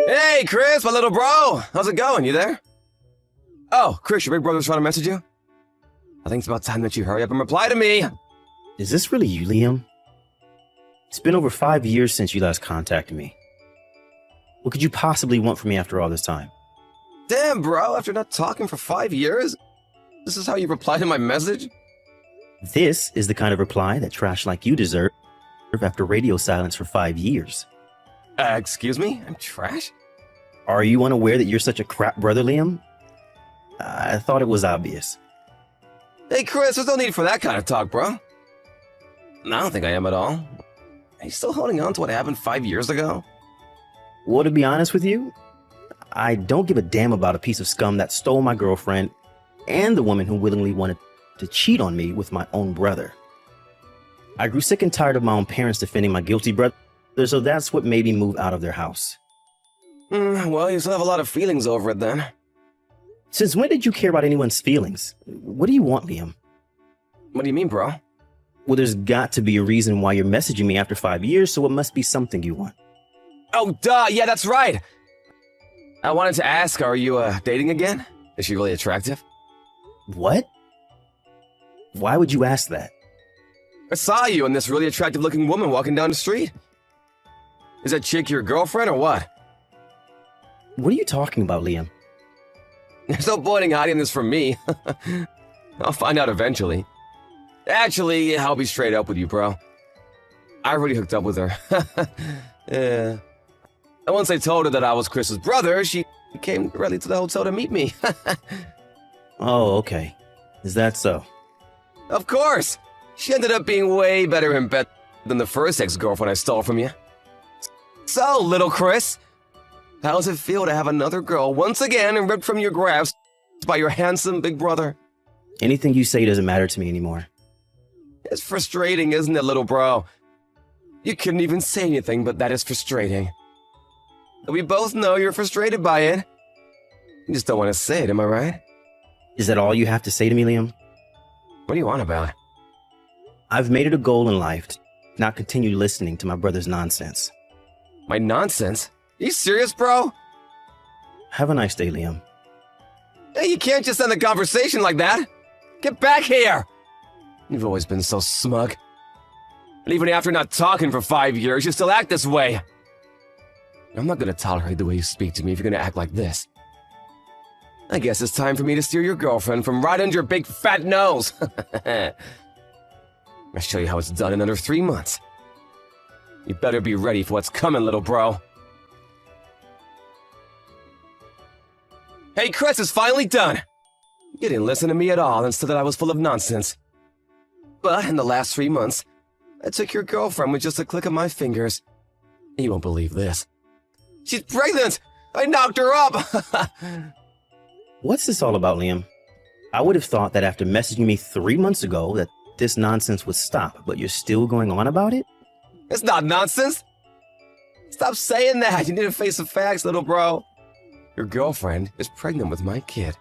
Hey, Chris, my little bro. How's it going? You there? Oh, Chris, your big brother's trying to message you? I think it's about time that you hurry up and reply to me. Is this really you, Liam? It's been over 5 years since you last contacted me. What could you possibly want from me after all this time? Damn, bro, after not talking for 5 years? This is how you reply to my message? This is the kind of reply that trash like you deserve after radio silence for 5 years. Excuse me? I'm trash? Are you unaware that you're such a crap brother, Liam? I thought it was obvious. Hey, Chris, there's no need for that kind of talk, bro. I don't think I am at all. Are you still holding on to what happened 5 years ago? Well, to be honest with you, I don't give a damn about a piece of scum that stole my girlfriend and the woman who willingly wanted to cheat on me with my own brother. I grew sick and tired of my own parents defending my guilty brother, so that's what made me move out of their house. Well, you still have a lot of feelings over it then. Since when did you care about anyone's feelings? What do you want, Liam? What do you mean, bro? Well, there's got to be a reason why you're messaging me after 5 years, so it must be something you want. Oh, duh, yeah, that's right. I wanted to ask, are you, dating again? Is she really attractive? What? Why would you ask that? I saw you and this really attractive-looking woman walking down the street. Is that chick your girlfriend or what? What are you talking about, Liam? There's no point in hiding this from me. I'll find out eventually. Actually, I'll be straight up with you, bro. I already hooked up with her. Yeah. And once I told her that I was Chris's brother, she came directly to the hotel to meet me. Oh, okay. Is that so? Of course! She ended up being way better in bed than the first ex-girlfriend I stole from you. So, little Chris, how does it feel to have another girl once again ripped from your grasp by your handsome big brother? Anything you say doesn't matter to me anymore. It's frustrating, isn't it, little bro? You couldn't even say anything, but that is frustrating. We both know you're frustrated by it. You just don't want to say it, am I right? Is that all you have to say to me, Liam? What do you want about? I've made it a goal in life to not continue listening to my brother's nonsense. My nonsense? Are you serious, bro? Have a nice day, Liam. Hey, you can't just end the conversation like that. Get back here! You've always been so smug. And even after not talking for 5 years, you still act this way. I'm not gonna tolerate the way you speak to me if you're gonna act like this. I guess it's time for me to steer your girlfriend from right under your big fat nose. I'll show you how it's done in under 3 months. You better be ready for what's coming, little bro. Hey, Chris, it's finally done. You didn't listen to me at all and said that I was full of nonsense. But in the last 3 months, I took your girlfriend with just a click of my fingers. You won't believe this. She's pregnant! I knocked her up! What's this all about, Liam? I would have thought that after messaging me 3 months ago that this nonsense would stop, but you're still going on about it? It's not nonsense! Stop saying that! You need to face the facts, little bro. Your girlfriend is pregnant with my kid.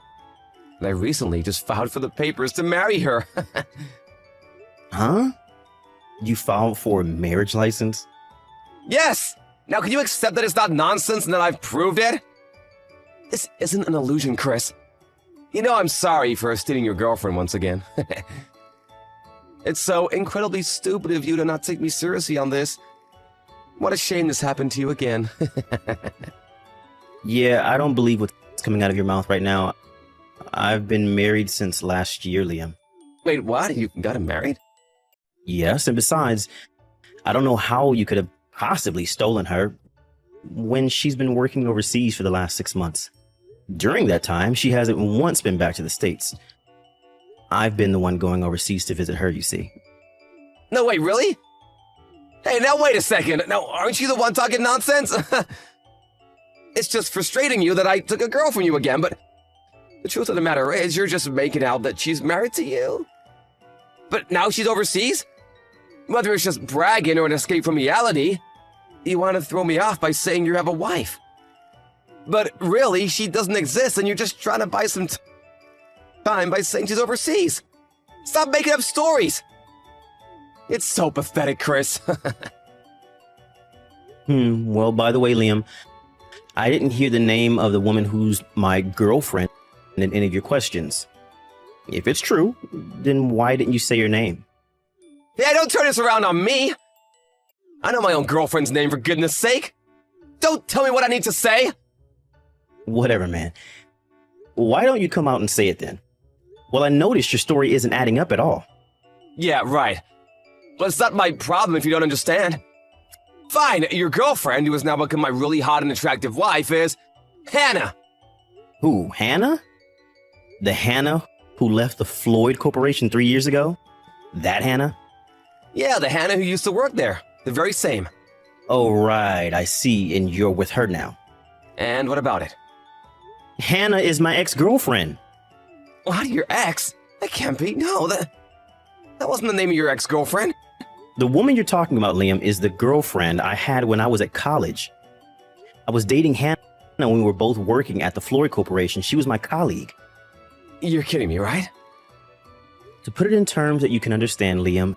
And I recently just filed for the papers to marry her. Huh? You filed for a marriage license? Yes! Now can you accept that it's not nonsense and that I've proved it? This isn't an illusion, Chris. You know I'm sorry for stealing your girlfriend once again. It's so incredibly stupid of you to not take me seriously on this. What a shame this happened to you again. Yeah, I don't believe what's coming out of your mouth right now. I've been married since last year, Liam. Wait, what? You got him married? Yes, and besides, I don't know how you could have possibly stolen her when she's been working overseas for the last 6 months. During that time, she hasn't once been back to the States. I've been the one going overseas to visit her, you see. No, wait, really? Hey, now wait a second. Now, aren't you the one talking nonsense? It's just frustrating you that I took a girl from you again, but the truth of the matter is you're just making out that she's married to you. But now she's overseas? Whether it's just bragging or an escape from reality, you want to throw me off by saying you have a wife. But really, she doesn't exist and you're just trying to buy some time by saying she's overseas. Stop making up stories. It's so pathetic, Chris. Well, by the way, Liam, I didn't hear the name of the woman who's my girlfriend in any of your questions. If it's true, then why didn't you say your name? Yeah, don't turn this around on me! I know my own girlfriend's name, for goodness sake! Don't tell me what I need to say! Whatever, man. Why don't you come out and say it then? Well, I noticed your story isn't adding up at all. Yeah, right. But it's not my problem if you don't understand. Fine, your girlfriend, who has now become my really hot and attractive wife, is Hannah. Who, Hannah? The Hannah who left the Floyd Corporation 3 years ago? That Hannah? Yeah, the Hannah who used to work there. The very same. Oh, right, I see, and you're with her now. And what about it? Hannah is my ex-girlfriend. What, your ex? That can't be. No, that wasn't the name of your ex-girlfriend. The woman you're talking about, Liam, is the girlfriend I had when I was at college. I was dating Hannah when we were both working at the Floyd Corporation. She was my colleague. You're kidding me, right? To put it in terms that you can understand, Liam,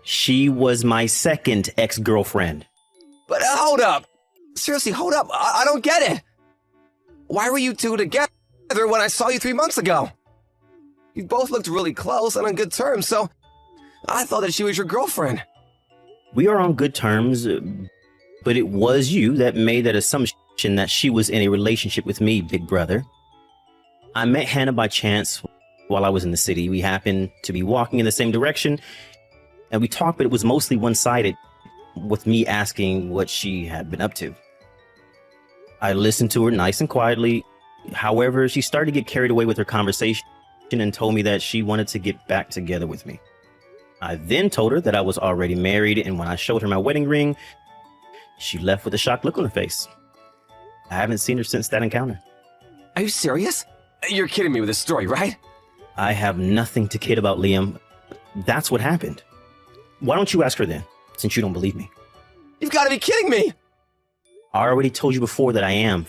she was my second ex-girlfriend. But hold up. Seriously, hold up. I don't get it. Why were you two together when I saw you 3 months ago? You both looked really close and on good terms, so I thought that she was your girlfriend. We are on good terms, but it was you that made that assumption that she was in a relationship with me, big brother. I met Hannah by chance while I was in the city. We happened to be walking in the same direction, and we talked, but it was mostly one-sided, with me asking what she had been up to. I listened to her nice and quietly. However, she started to get carried away with her conversation and told me that she wanted to get back together with me. I then told her that I was already married, and when I showed her my wedding ring, she left with a shocked look on her face. I haven't seen her since that encounter. Are you serious? You're kidding me with this story, right? I have nothing to kid about, Liam. That's what happened. Why don't you ask her then, since you don't believe me? You've got to be kidding me! I already told you before that I am.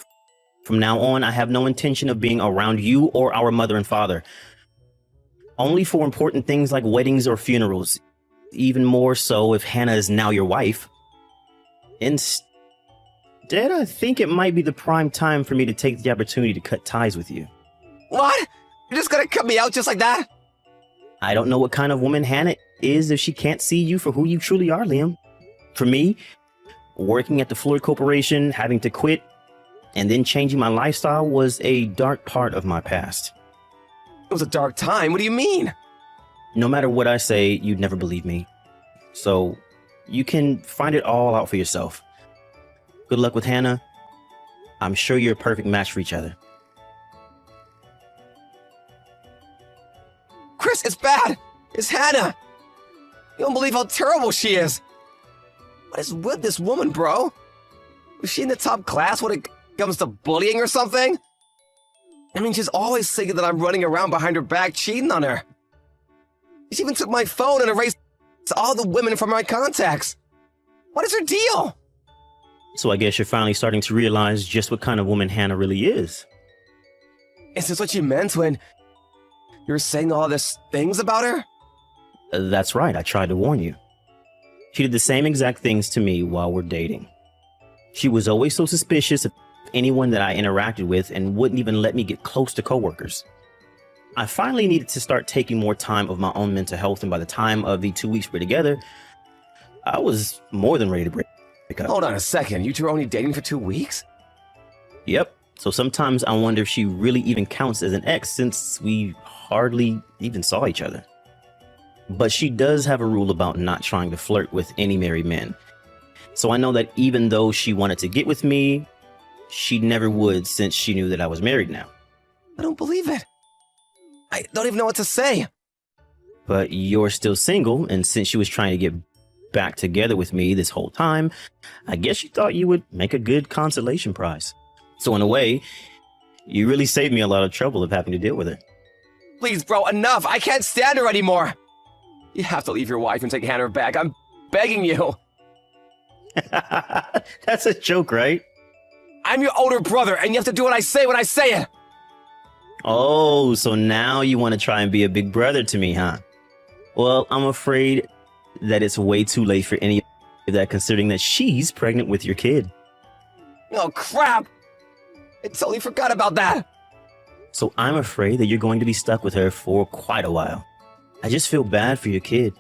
From now on, I have no intention of being around you or our mother and father. Only for important things like weddings or funerals. Even more so if Hannah is now your wife. Instead, I think it might be the prime time for me to take the opportunity to cut ties with you. What? You're just gonna cut me out just like that? I don't know what kind of woman Hannah is if she can't see you for who you truly are, Liam. For me, working at the Floyd Corporation, having to quit, and then changing my lifestyle was a dark part of my past. It was a dark time. What do you mean? No matter what I say, you'd never believe me. So you can find it all out for yourself. Good luck with Hannah. I'm sure you're a perfect match for each other. Chris, it's bad. It's Hannah. You don't believe how terrible she is. What is with this woman, bro? Was she in the top class when it comes to bullying or something? I mean, she's always thinking that I'm running around behind her back cheating on her. She even took my phone and erased all the women from my contacts. What is her deal? So I guess you're finally starting to realize just what kind of woman Hannah really is. Is this what you meant when you were saying all these things about her? That's right, I tried to warn you. She did the same exact things to me while we're dating. She was always so suspicious of anyone that I interacted with and wouldn't even let me get close to coworkers. I finally needed to start taking more time of my own mental health, and by the time of the 2 weeks we're together, I was more than ready to break up. Hold on a second, you two are only dating for 2 weeks? Yep, so sometimes I wonder if she really even counts as an ex since we hardly even saw each other. But she does have a rule about not trying to flirt with any married men. So I know that even though she wanted to get with me, she never would since she knew that I was married now. I don't believe it. I don't even know what to say. But you're still single, and since she was trying to get back together with me this whole time, I guess she thought you would make a good consolation prize. So in a way, you really saved me a lot of trouble of having to deal with her. Please, bro, enough. I can't stand her anymore. You have to leave your wife and take Hannah back. I'm begging you. That's a joke, right? I'm your older brother, and you have to do what I say when I say it. Oh, so now you want to try and be a big brother to me, huh? Well, I'm afraid that it's way too late for any of that, considering that she's pregnant with your kid. Oh, crap. I totally forgot about that. So I'm afraid that you're going to be stuck with her for quite a while. I just feel bad for your kid.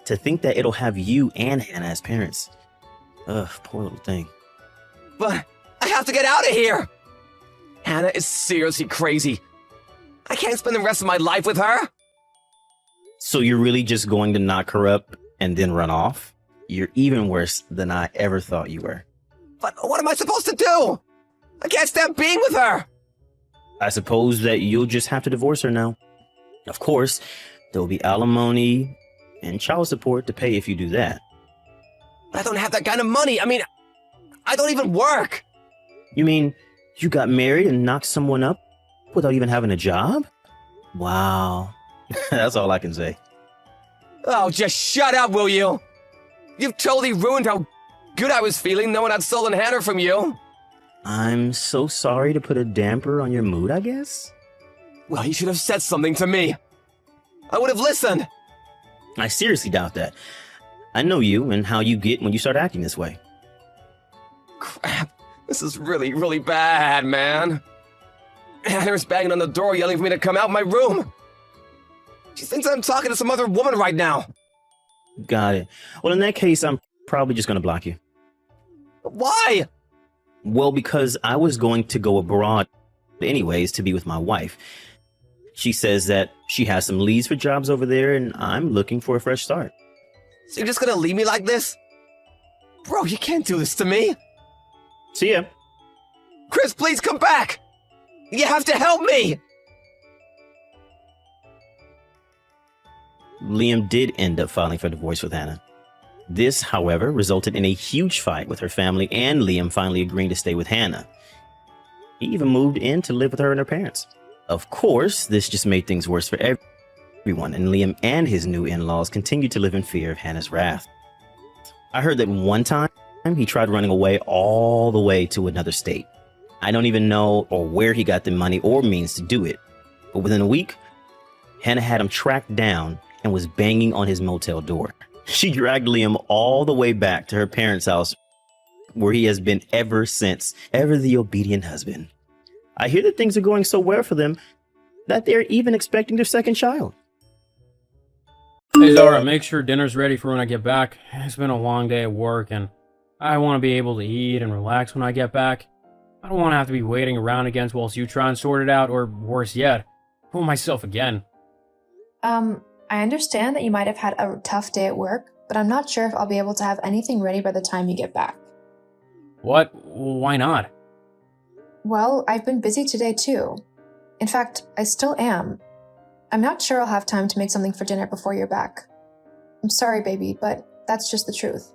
To think that it'll have you and Hannah as parents. Ugh, poor little thing. But I have to get out of here. Hannah is seriously crazy. I can't spend the rest of my life with her. So you're really just going to knock her up and then run off? You're even worse than I ever thought you were. But what am I supposed to do? I can't stand being with her. I suppose that you'll just have to divorce her now. Of course, there will be alimony and child support to pay if you do that. I don't have that kind of money. I mean, I don't even work. You mean you got married and knocked someone up without even having a job? Wow. That's all I can say. Oh, just shut up, will you? You've totally ruined how good I was feeling knowing I'd stolen Hannah from you. I'm so sorry to put a damper on your mood, I guess. Well, you should have said something to me. I would have listened. I seriously doubt that. I know you and how you get when you start acting this way. Crap. This is really, really bad, man. Hannah's banging on the door yelling for me to come out my room. She thinks I'm talking to some other woman right now. Got it. Well, in that case, I'm probably just going to block you. Why? Well, because I was going to go abroad anyways to be with my wife. She says that she has some leads for jobs over there and I'm looking for a fresh start. So you're just gonna leave me like this? Bro, you can't do this to me. See ya. Chris, please come back. You have to help me. Liam did end up filing for divorce with Hannah. This, however, resulted in a huge fight with her family and Liam finally agreeing to stay with Hannah. He even moved in to live with her and her parents. Of course, this just made things worse for everyone, and Liam and his new in-laws continued to live in fear of Hannah's wrath. I heard that one time he tried running away all the way to another state. I don't even know or where he got the money or means to do it, but within a week, Hannah had him tracked down and was banging on his motel door. She dragged Liam all the way back to her parents' house, where he has been ever since, ever the obedient husband. I hear that things are going so well for them that they're even expecting their second child. Hey Zara, make sure dinner's ready for when I get back. It's been a long day at work and I want to be able to eat and relax when I get back. I don't want to have to be waiting around again whilst you try and sort it out, or worse yet, fool myself again. I understand that you might have had a tough day at work, but I'm not sure if I'll be able to have anything ready by the time you get back. What? Why not? Well, I've been busy today too. In fact, I still am. I'm not sure I'll have time to make something for dinner before you're back. I'm sorry, baby, but that's just the truth.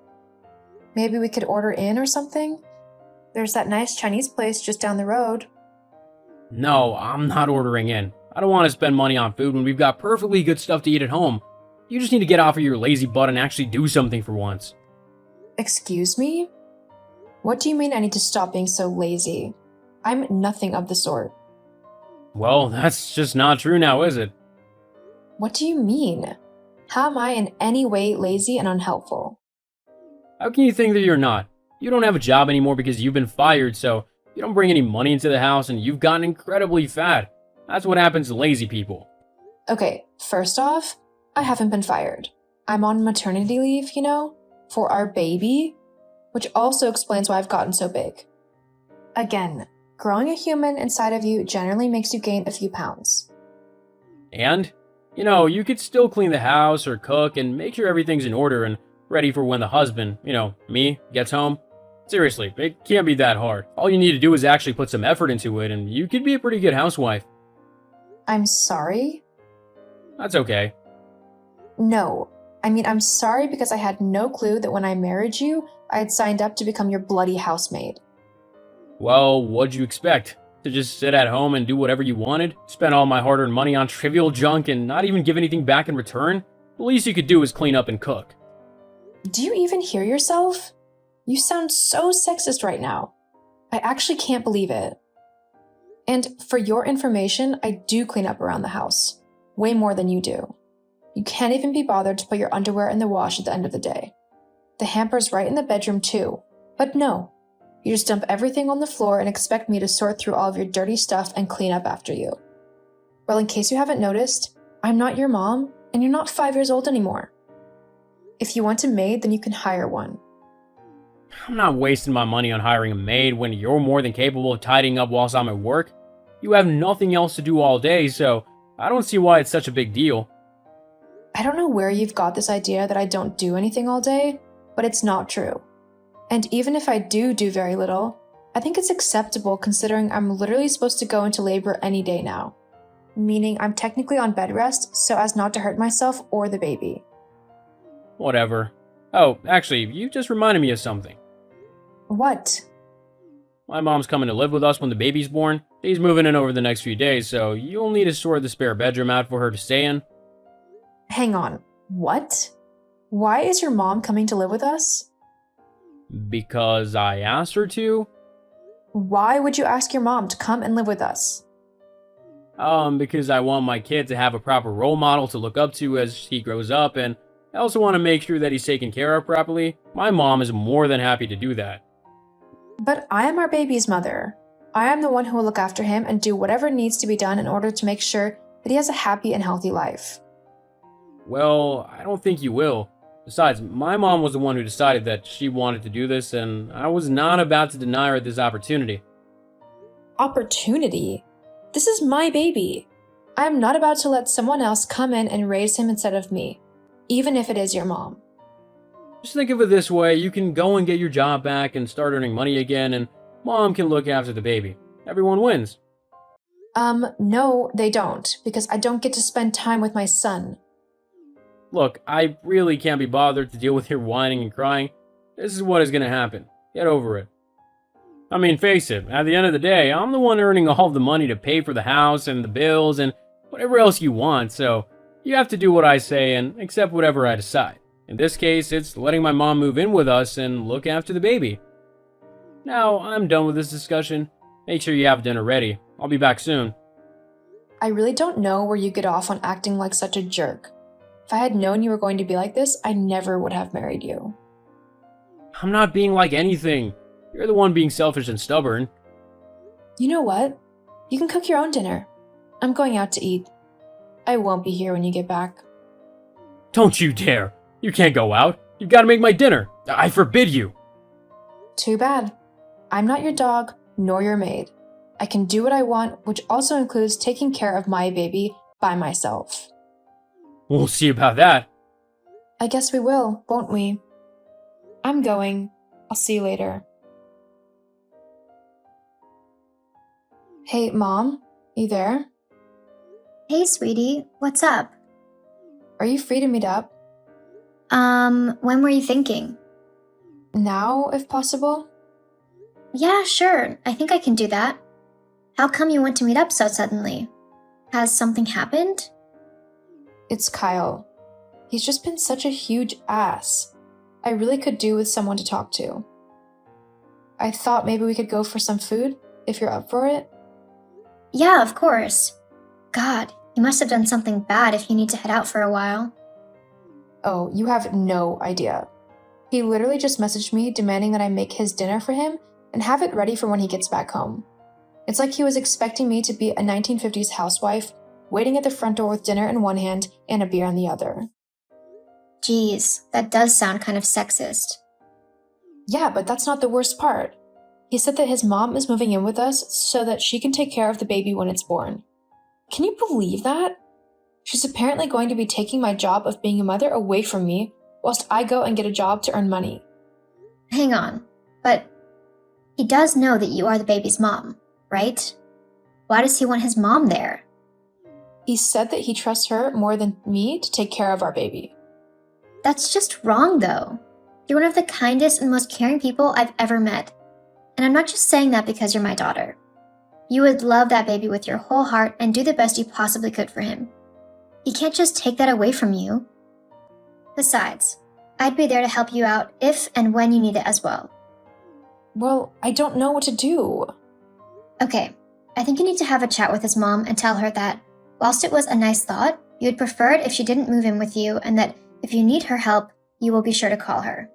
Maybe we could order in or something? There's that nice Chinese place just down the road. No, I'm not ordering in. I don't want to spend money on food when we've got perfectly good stuff to eat at home. You just need to get off of your lazy butt and actually do something for once. Excuse me? What do you mean I need to stop being so lazy? I'm nothing of the sort. Well, that's just not true now, is it? What do you mean? How am I in any way lazy and unhelpful? How can you think that you're not? You don't have a job anymore because you've been fired, so you don't bring any money into the house and you've gotten incredibly fat. That's what happens to lazy people. Okay, first off, I haven't been fired. I'm on maternity leave, for our baby, which also explains why I've gotten so big. Again, growing a human inside of you generally makes you gain a few pounds. And, you could still clean the house or cook and make sure everything's in order and ready for when the husband, me, gets home. Seriously, it can't be that hard. All you need to do is actually put some effort into it and you could be a pretty good housewife. I'm sorry? That's okay. No. I'm sorry because I had no clue that when I married you, I had signed up to become your bloody housemaid. Well, what'd you expect? To just sit at home and do whatever you wanted? Spend all my hard-earned money on trivial junk and not even give anything back in return? The least you could do is clean up and cook. Do you even hear yourself? You sound so sexist right now. I actually can't believe it. And for your information, I do clean up around the house. Way more than you do. You can't even be bothered to put your underwear in the wash at the end of the day. The hamper's right in the bedroom too. But no, You just dump everything on the floor and expect me to sort through all of your dirty stuff and clean up after you. Well, in case you haven't noticed, I'm not your mom, and you're not 5 years old anymore. If you want a maid, then you can hire one. I'm not wasting my money on hiring a maid when you're more than capable of tidying up whilst I'm at work. You have nothing else to do all day, so I don't see why it's such a big deal. I don't know where you've got this idea that I don't do anything all day, but it's not true. And even if I do very little, I think it's acceptable considering I'm literally supposed to go into labor any day now. Meaning I'm technically on bed rest so as not to hurt myself or the baby. Whatever. Oh, actually, you just reminded me of something. What? My mom's coming to live with us when the baby's born. She's moving in over the next few days, so you'll need to sort the spare bedroom out for her to stay in. Hang on. What? Why is your mom coming to live with us? Because I asked her to. Why would you ask your mom to come and live with us? Because I want my kid to have a proper role model to look up to as he grows up, and I also want to make sure that he's taken care of properly. My mom is more than happy to do that. But I am our baby's mother. I am the one who will look after him and do whatever needs to be done in order to make sure that he has a happy and healthy life. Well, I don't think you will. Besides, my mom was the one who decided that she wanted to do this, and I was not about to deny her this opportunity. Opportunity? This is my baby. I am not about to let someone else come in and raise him instead of me, even if it is your mom. Just think of it this way, you can go and get your job back and start earning money again, and mom can look after the baby. Everyone wins. No, they don't, because I don't get to spend time with my son. Look, I really can't be bothered to deal with your whining and crying. This is what is going to happen. Get over it. I mean, face it, at the end of the day, I'm the one earning all the money to pay for the house and the bills and whatever else you want, so you have to do what I say and accept whatever I decide. In this case, it's letting my mom move in with us and look after the baby. Now, I'm done with this discussion. Make sure you have dinner ready. I'll be back soon. I really don't know where you get off on acting like such a jerk. If I had known you were going to be like this, I never would have married you. I'm not being like anything. You're the one being selfish and stubborn. You know what? You can cook your own dinner. I'm going out to eat. I won't be here when you get back. Don't you dare. You can't go out. You've got to make my dinner. I forbid you. Too bad. I'm not your dog, nor your maid. I can do what I want, which also includes taking care of my baby by myself. We'll see about that. I guess we will, won't we? I'm going. I'll see you later. Hey, Mom? You there? Hey, sweetie, what's up? Are you free to meet up? When were you thinking? Now, if possible? Yeah, sure, I think I can do that. How come you want to meet up so suddenly? Has something happened? It's Kyle. He's just been such a huge ass. I really could do with someone to talk to. I thought maybe we could go for some food, if you're up for it. Yeah, of course. God, you must have done something bad if you need to head out for a while. Oh, you have no idea. He literally just messaged me demanding that I make his dinner for him and have it ready for when he gets back home. It's like he was expecting me to be a 1950s housewife, waiting at the front door with dinner in one hand and a beer in the other. Jeez, that does sound kind of sexist. Yeah, but that's not the worst part. He said that his mom is moving in with us so that she can take care of the baby when it's born. Can you believe that? She's apparently going to be taking my job of being a mother away from me, whilst I go and get a job to earn money. Hang on, but he does know that you are the baby's mom, right? Why does he want his mom there? He said that he trusts her more than me to take care of our baby. That's just wrong, though. You're one of the kindest and most caring people I've ever met. And I'm not just saying that because you're my daughter. You would love that baby with your whole heart and do the best you possibly could for him. He can't just take that away from you. Besides, I'd be there to help you out if and when you need it as well. Well, I don't know what to do. Okay, I think you need to have a chat with his mom and tell her that, whilst it was a nice thought, you would prefer it if she didn't move in with you and that if you need her help, you will be sure to call her.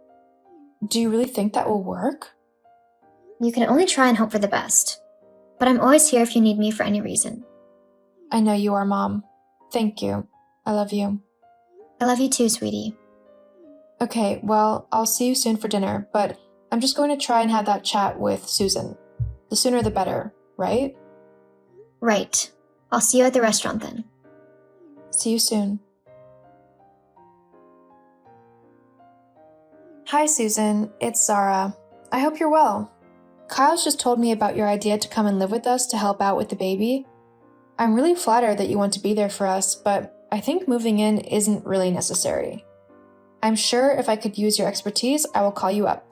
Do you really think that will work? You can only try and hope for the best. But I'm always here if you need me for any reason. I know you are, Mom. Thank you. I love you. I love you too, sweetie. Okay, well, I'll see you soon for dinner, but I'm just going to try and have that chat with Susan. The sooner the better, right? Right. I'll see you at the restaurant then. See you soon. Hi, Susan. It's Zara. I hope you're well. Kyle's just told me about your idea to come and live with us to help out with the baby. I'm really flattered that you want to be there for us, but I think moving in isn't really necessary. I'm sure if I could use your expertise, I will call you up.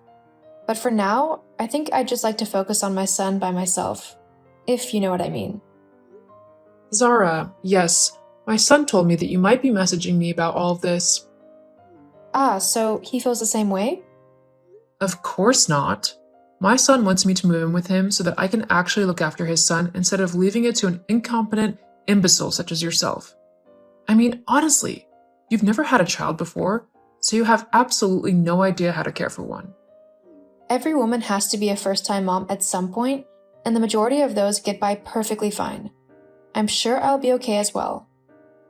But for now, I think I'd just like to focus on my son by myself, if you know what I mean. Zara, yes, my son told me that you might be messaging me about all of this. Ah, so he feels the same way? Of course not. My son wants me to move in with him so that I can actually look after his son instead of leaving it to an incompetent imbecile such as yourself. I mean, honestly, you've never had a child before, so you have absolutely no idea how to care for one. Every woman has to be a first-time mom at some point, and the majority of those get by perfectly fine. I'm sure I'll be okay as well.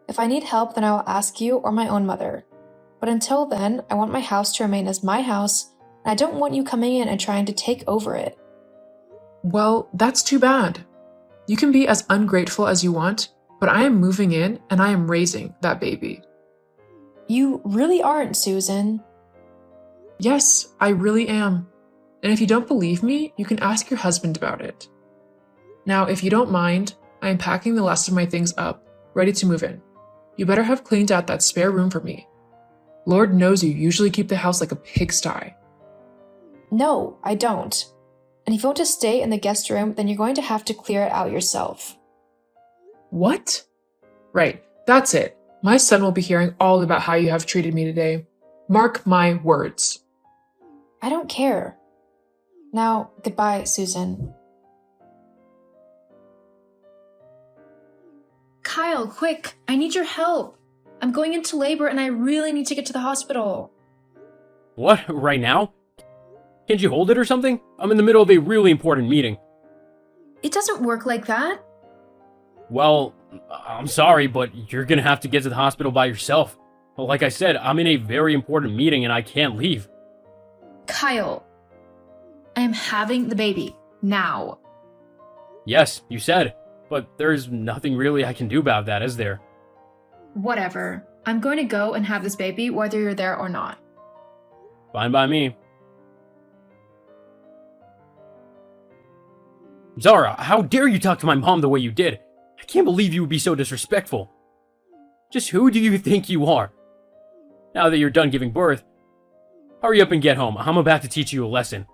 If I need help, then I will ask you or my own mother. But until then, I want my house to remain as my house, and I don't want you coming in and trying to take over it. Well, that's too bad. You can be as ungrateful as you want, but I am moving in and I am raising that baby. You really aren't, Susan. Yes, I really am. And if you don't believe me, you can ask your husband about it. Now, if you don't mind, I am packing the last of my things up, ready to move in. You better have cleaned out that spare room for me. Lord knows you usually keep the house like a pigsty. No, I don't. And if you want to stay in the guest room, then you're going to have to clear it out yourself. What? Right, that's it. My son will be hearing all about how you have treated me today. Mark my words. I don't care. Now, goodbye, Susan. Kyle, quick! I need your help! I'm going into labor and I really need to get to the hospital. What? Right now? Can't you hold it or something? I'm in the middle of a really important meeting. It doesn't work like that. Well, I'm sorry, but you're gonna have to get to the hospital by yourself. Like I said, I'm in a very important meeting and I can't leave. Kyle, I am having the baby. Now. Yes, you said, but there's nothing really I can do about that, is there? Whatever. I'm going to go and have this baby whether you're there or not. Fine by me. Zara, how dare you talk to my mom the way you did? I can't believe you would be so disrespectful. Just who do you think you are? Now that you're done giving birth, hurry up and get home. I'm about to teach you a lesson.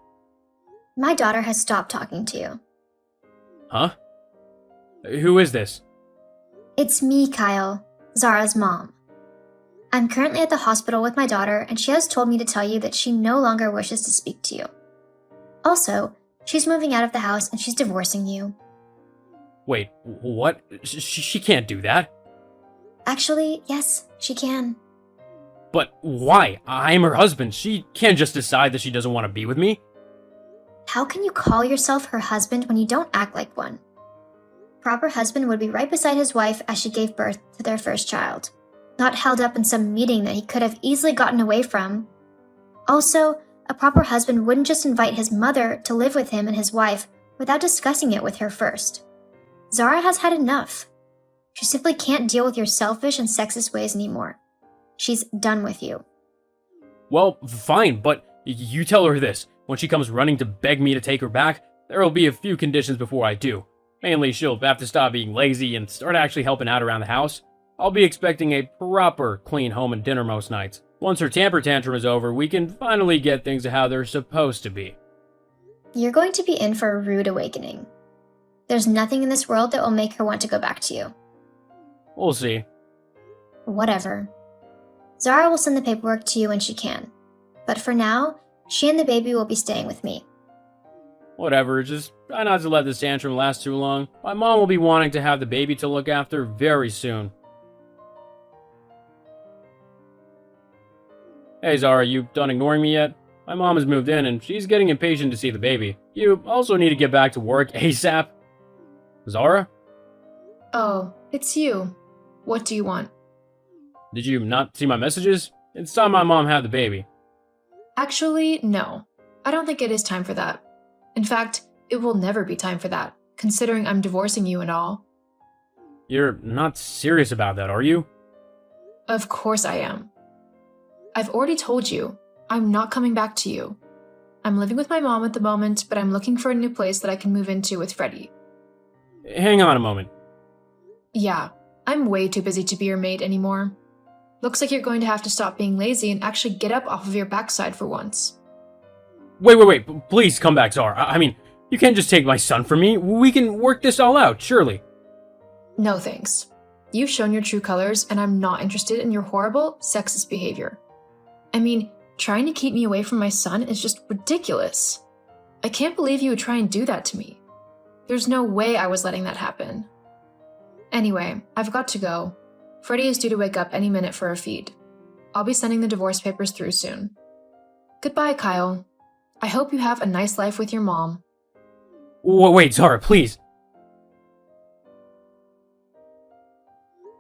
My daughter has stopped talking to you. Huh? Who is this? It's me, Kyle, Zara's mom. I'm currently at the hospital with my daughter, and she has told me to tell you that she no longer wishes to speak to you. Also, she's moving out of the house and she's divorcing you. Wait, what? She can't do that. Actually, yes, she can. But why? I'm her husband. She can't just decide that she doesn't want to be with me. How can you call yourself her husband when you don't act like one? Proper husband would be right beside his wife as she gave birth to their first child, not held up in some meeting that he could have easily gotten away from. Also, a proper husband wouldn't just invite his mother to live with him and his wife without discussing it with her first. Zara has had enough. She simply can't deal with your selfish and sexist ways anymore. She's done with you. Well, fine, but you tell her this. When she comes running to beg me to take her back, there will be a few conditions before I do. Mainly, she'll have to stop being lazy and start actually helping out around the house. I'll be expecting a proper clean home and dinner most nights. Once her temper tantrum is over, we can finally get things to how they're supposed to be. You're going to be in for a rude awakening. There's nothing in this world that will make her want to go back to you. We'll see. Whatever. Zara will send the paperwork to you when she can. But for now, she and the baby will be staying with me. Whatever, just try not to let this tantrum last too long. My mom will be wanting to have the baby to look after very soon. Hey Zara, you done ignoring me yet? My mom has moved in and she's getting impatient to see the baby. You also need to get back to work ASAP. Zara? Oh, it's you. What do you want? Did you not see my messages? It's time my mom had the baby. Actually, no. I don't think it is time for that. In fact, it will never be time for that, considering I'm divorcing you and all. You're not serious about that, are you? Of course I am. I've already told you, I'm not coming back to you. I'm living with my mom at the moment, but I'm looking for a new place that I can move into with Freddie. Hang on a moment. Yeah, I'm way too busy to be your maid anymore. Looks like you're going to have to stop being lazy and actually get up off of your backside for once. Wait, please come back, Zara. I mean, you can't just take my son from me. We can work this all out, surely. No thanks. You've shown your true colors, and I'm not interested in your horrible, sexist behavior. I mean, trying to keep me away from my son is just ridiculous. I can't believe you would try and do that to me. There's no way I was letting that happen. Anyway, I've got to go. Freddie is due to wake up any minute for a feed. I'll be sending the divorce papers through soon. Goodbye, Kyle. I hope you have a nice life with your mom. Wait, Zara, please.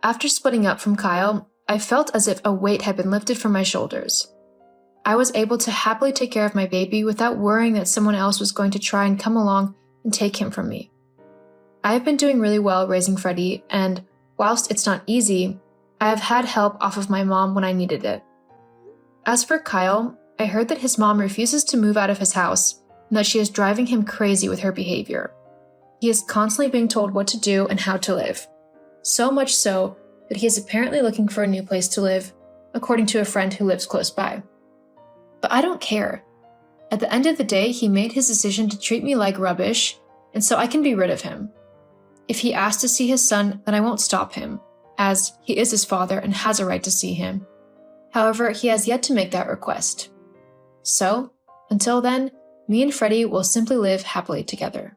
After splitting up from Kyle, I felt as if a weight had been lifted from my shoulders. I was able to happily take care of my baby without worrying that someone else was going to try and come along and take him from me. I have been doing really well raising Freddie, and whilst it's not easy, I have had help off of my mom when I needed it. As for Kyle, I heard that his mom refuses to move out of his house and that she is driving him crazy with her behavior. He is constantly being told what to do and how to live. So much so that he is apparently looking for a new place to live, according to a friend who lives close by. But I don't care. At the end of the day, he made his decision to treat me like rubbish, and so I can be rid of him. If he asks to see his son, then I won't stop him, as he is his father and has a right to see him. However, he has yet to make that request. So, until then, me and Freddie will simply live happily together.